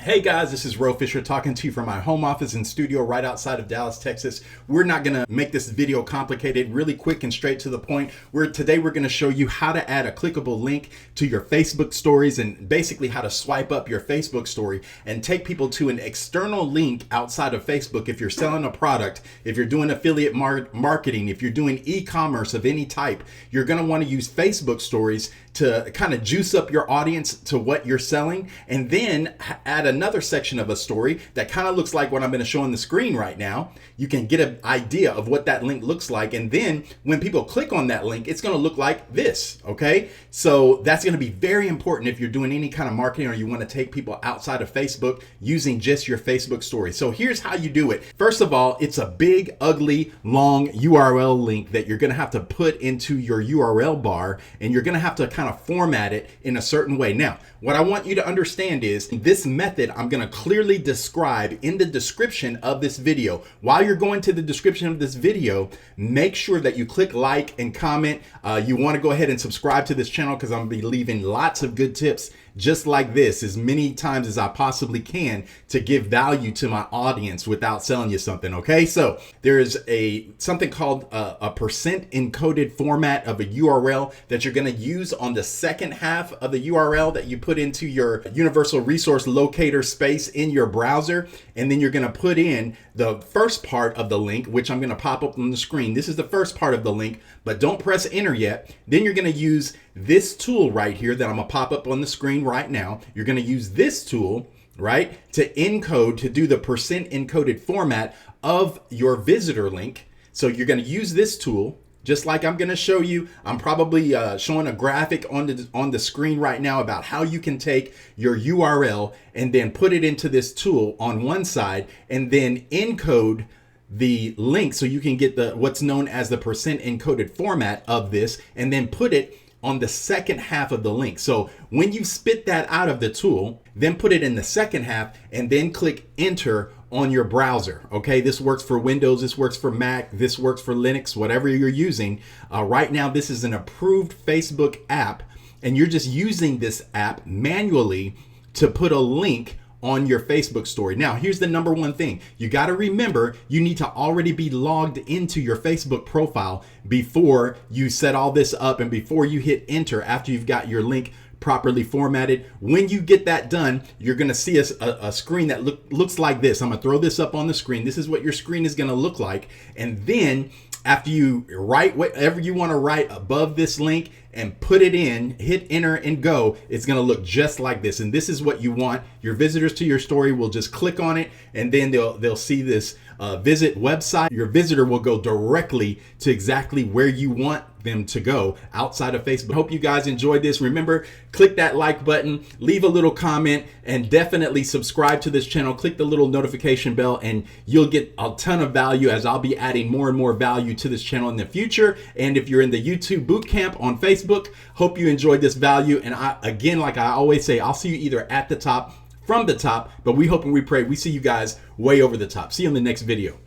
Hey guys, this is Ro Fisher talking to you from my home office and studio right outside of Dallas, Texas. We're not gonna make this video complicated, really quick and straight to the point. Today we're gonna show you how to add a clickable link to your Facebook stories and basically how to swipe up your Facebook story and take people to an external link outside of Facebook. If you're selling a product, if you're doing affiliate marketing, if you're doing e-commerce of any type, you're gonna wanna use Facebook stories to kind of juice up your audience to what you're selling, and then add another section of a story that kind of looks like what I'm going to show on the screen right now. You can get an idea of what that link looks like, and then when people click on that link, it's going to look like this, okay? So that's going to be very important if you're doing any kind of marketing or you want to take people outside of Facebook using just your Facebook story. So here's how you do it. First of all, it's a big, ugly, long URL link that you're going to have to put into your URL bar, and you're going to have to kind of format it in a certain way. Now, what I want you to understand is this method I'm going to clearly describe in the description of this video. While you're going to the description of this video, make sure that you click like and comment. You want to go ahead and subscribe to this channel because I'm going to be leaving lots of good tips just like this as many times as I possibly can to give value to my audience without selling you something, okay? So there's something called a percent encoded format of a URL that you're gonna use on the second half of the URL that you put into your universal resource locator space in your browser. And then you're gonna put in the first part of the link, which I'm gonna pop up on the screen. This is the first part of the link, but don't press enter yet. Then you're gonna use this tool right here that I'm gonna pop up on the screen right now. You're gonna use this tool, right, to encode, to do the percent encoded format of your visitor link. So you're gonna use this tool, just like I'm gonna show you. I'm probably showing a graphic on the screen right now about how you can take your URL and then put it into this tool on one side and then encode the link so you can get what's known as the percent encoded format of this, and then put it on the second half of the link. So when you spit that out of the tool, then put it in the second half and then click enter on your browser. Okay, this works for Windows, this works for Mac, this works for Linux, whatever you're using. Right now, this is an approved Facebook app, and you're just using this app manually to put a link on your Facebook story. Now, here's the number one thing. You got to remember, you need to already be logged into your Facebook profile before you set all this up and before you hit enter after you've got your link properly formatted. When you get that done, you're going to see a screen that looks like this. I'm going to throw this up on the screen. This is what your screen is going to look like. And then after you write whatever you want to write above this link and put it in, hit enter and go, it's going to look just like this. And this is what you want. Your visitors to your story will just click on it, and then they'll see this visit website. Your visitor will go directly to exactly where you want them to go outside of Facebook. Hope you guys enjoyed this. Remember, click that like button, leave a little comment, and definitely subscribe to this channel. Click the little notification bell and you'll get a ton of value, as I'll be adding more and more value to this channel in the future. And if you're in the YouTube bootcamp on Facebook, hope you enjoyed this value. And again, like I always say, I'll see you either at the top, from the top, but we hope and we pray we see you guys way over the top. See you in the next video.